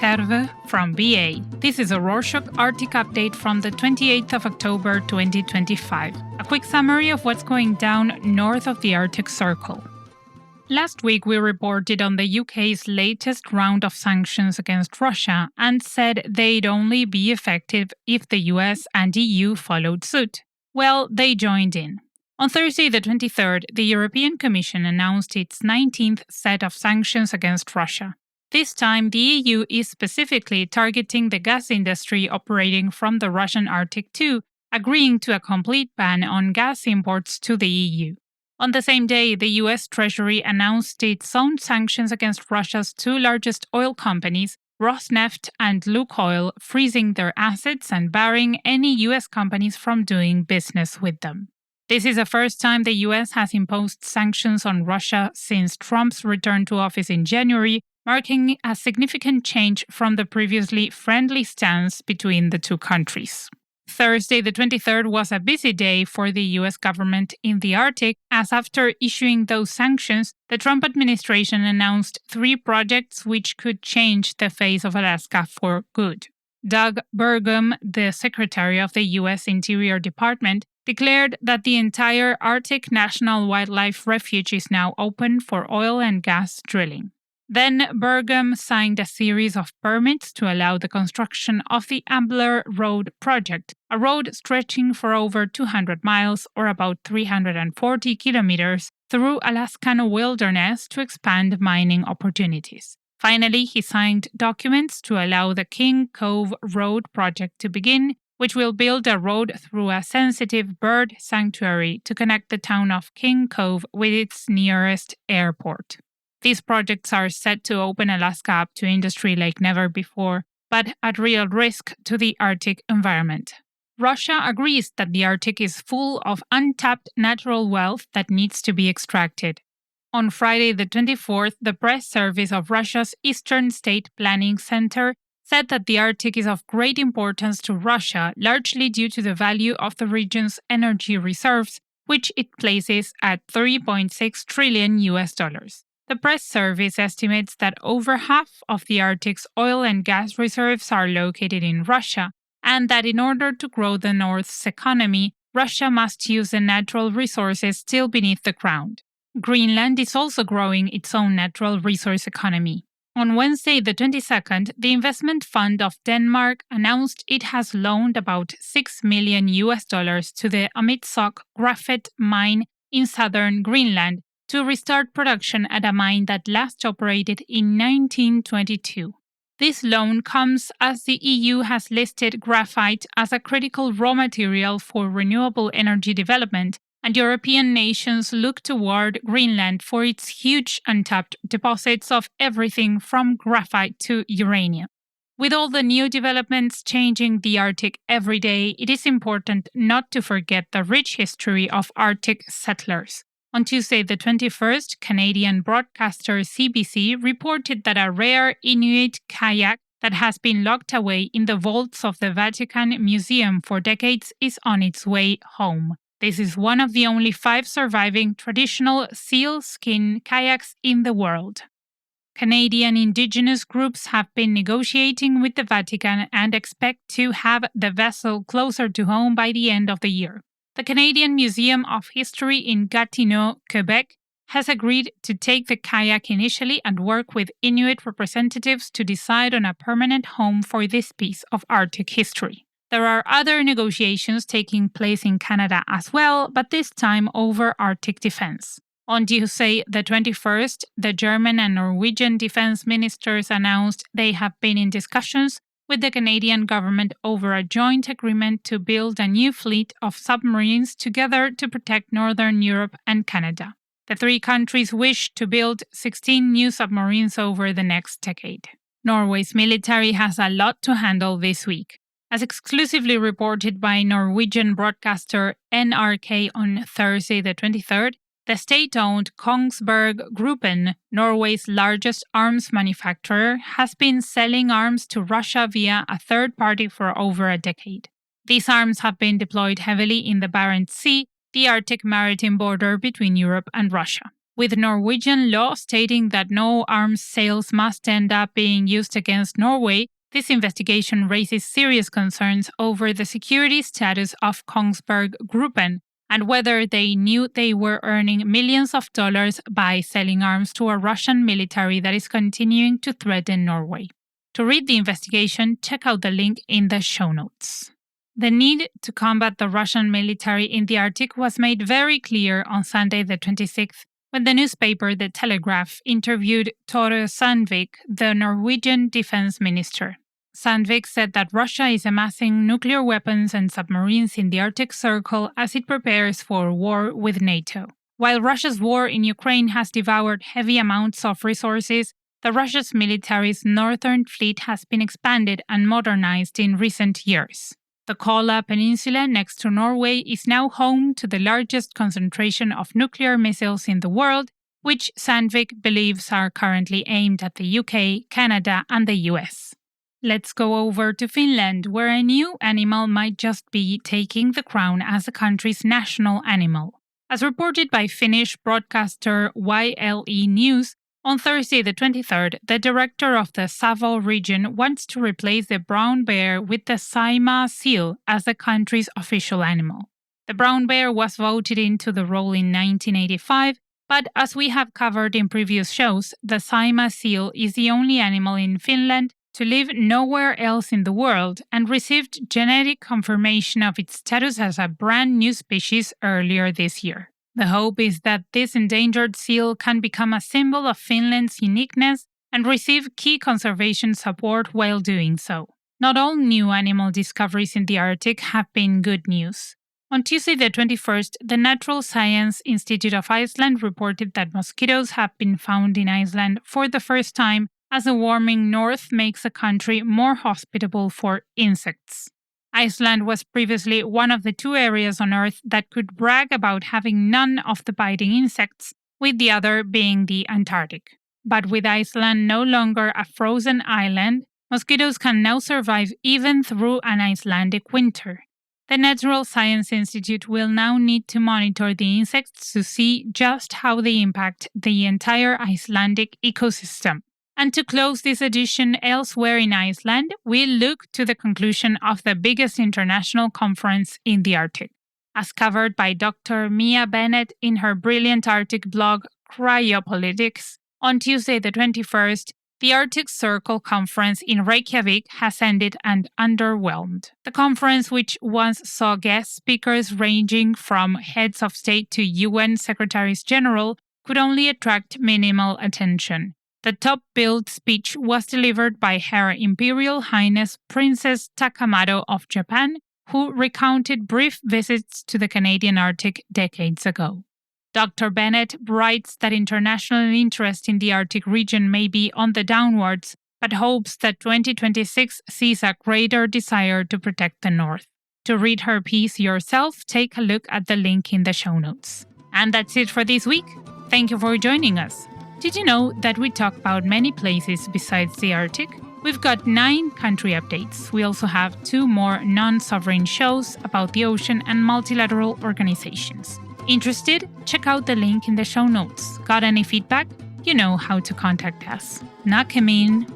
Terve from BA. This is a Rorschach Arctic update from the 28th of October 2025. A quick summary of what's going down north of the Arctic Circle. Last week we reported on the UK's latest round of sanctions against Russia and said they'd only be effective if the US and EU followed suit. Well, they joined in. On Thursday the 23rd, the European Commission announced its 19th set of sanctions against Russia. This time, the EU is specifically targeting the gas industry operating from the Russian Arctic too, agreeing to a complete ban on gas imports to the EU. On the same day, the US Treasury announced its own sanctions against Russia's two largest oil companies, Rosneft and Lukoil, freezing their assets and barring any US companies from doing business with them. This is the first time the US has imposed sanctions on Russia since Trump's return to office in January, marking a significant change from the previously friendly stance between the two countries. Thursday the 23rd was a busy day for the US government in the Arctic, as after issuing those sanctions, the Trump administration announced 3 projects which could change the face of Alaska for good. Doug Burgum, the Secretary of the US Interior Department, declared that the entire Arctic National Wildlife Refuge is now open for oil and gas drilling. Then Burgum signed a series of permits to allow the construction of the Ambler Road project, a road stretching for over 200 miles or about 340 kilometers through Alaskan wilderness to expand mining opportunities. Finally, he signed documents to allow the King Cove Road project to begin, which will build a road through a sensitive bird sanctuary to connect the town of King Cove with its nearest airport. These projects are set to open Alaska up to industry like never before, but at real risk to the Arctic environment. Russia agrees that the Arctic is full of untapped natural wealth that needs to be extracted. On Friday the 24th, the press service of Russia's Eastern State Planning Center said that the Arctic is of great importance to Russia, largely due to the value of the region's energy reserves, which it places at $3.6 trillion. The press service estimates that over half of the Arctic's oil and gas reserves are located in Russia, and that in order to grow the North's economy, Russia must use the natural resources still beneath the ground. Greenland is also growing its own natural resource economy. On Wednesday, the 22nd, the investment fund of Denmark announced it has loaned about $6 million to the Amitsok graphite mine in southern Greenland to restart production at a mine that last operated in 1922. This loan comes as the EU has listed graphite as a critical raw material for renewable energy development, and European nations look toward Greenland for its huge untapped deposits of everything from graphite to uranium. With all the new developments changing the Arctic every day, it is important not to forget the rich history of Arctic settlers. On Tuesday the 21st, Canadian broadcaster CBC reported that a rare Inuit kayak that has been locked away in the vaults of the Vatican Museum for decades is on its way home. This is one of the only 5 surviving traditional sealskin kayaks in the world. Canadian Indigenous groups have been negotiating with the Vatican and expect to have the vessel closer to home by the end of the year. The Canadian Museum of History in Gatineau, Quebec, has agreed to take the kayak initially and work with Inuit representatives to decide on a permanent home for this piece of Arctic history. There are other negotiations taking place in Canada as well, but this time over Arctic defense. On Tuesday, the 21st, the German and Norwegian defense ministers announced they have been in discussions with the Canadian government over a joint agreement to build a new fleet of submarines together to protect Northern Europe and Canada. The 3 countries wish to build 16 new submarines over the next decade. Norway's military has a lot to handle this week. As exclusively reported by Norwegian broadcaster NRK on Thursday the 23rd, the state-owned Kongsberg Gruppen, Norway's largest arms manufacturer, has been selling arms to Russia via a third party for over a decade. These arms have been deployed heavily in the Barents Sea, the Arctic maritime border between Europe and Russia. With Norwegian law stating that no arms sales must end up being used against Norway, this investigation raises serious concerns over the security status of Kongsberg Gruppen and whether they knew they were earning millions of dollars by selling arms to a Russian military that is continuing to threaten Norway. To read the investigation, check out the link in the show notes. The need to combat the Russian military in the Arctic was made very clear on Sunday the 26th when the newspaper The Telegraph interviewed Tore Sandvik, the Norwegian defense minister. Sandvik said that Russia is amassing nuclear weapons and submarines in the Arctic Circle as it prepares for war with NATO. While Russia's war in Ukraine has devoured heavy amounts of resources, the Russia's military's northern fleet has been expanded and modernized in recent years. The Kola Peninsula next to Norway is now home to the largest concentration of nuclear missiles in the world, which Sandvik believes are currently aimed at the UK, Canada, and the US. Let's go over to Finland, where a new animal might just be taking the crown as the country's national animal. As reported by Finnish broadcaster YLE News, on Thursday the 23rd, the director of the Savo region wants to replace the brown bear with the Saimaa seal as the country's official animal. The brown bear was voted into the role in 1985, but as we have covered in previous shows, the Saimaa seal is the only animal in Finland to live nowhere else in the world and received genetic confirmation of its status as a brand new species earlier this year. The hope is that this endangered seal can become a symbol of Finland's uniqueness and receive key conservation support while doing so. Not all new animal discoveries in the Arctic have been good news. On Tuesday the 21st, the Natural Science Institute of Iceland reported that mosquitos have been found in Iceland for the first time as the warming north makes the country more hospitable for insects. Iceland was previously one of the two areas on Earth that could brag about having none of the biting insects, with the other being the Antarctic. But with Iceland no longer a frozen island, mosquitoes can now survive even through an Icelandic winter. The Natural Science Institute will now need to monitor the insects to see just how they impact the entire Icelandic ecosystem. And to close this edition elsewhere in Iceland, we look to the conclusion of the biggest international conference in the Arctic. As covered by Dr. Mia Bennett in her brilliant Arctic blog Cryopolitics, on Tuesday the 21st, the Arctic Circle Conference in Reykjavik has ended and underwhelmed. The conference, which once saw guest speakers ranging from heads of state to UN Secretaries General, could only attract minimal attention. The top-billed speech was delivered by Her Imperial Highness Princess Takamado of Japan, who recounted brief visits to the Canadian Arctic decades ago. Dr. Bennett writes that international interest in the Arctic region may be on the downwards, but hopes that 2026 sees a greater desire to protect the North. To read her piece yourself, take a look at the link in the show notes. And that's it for this week. Thank you for joining us. Did you know that we talk about many places besides the Arctic? We've got 9 country updates. We also have 2 more non-sovereign shows about the ocean and multilateral organizations. Interested? Check out the link in the show notes. Got any feedback? You know how to contact us. Näkemiin!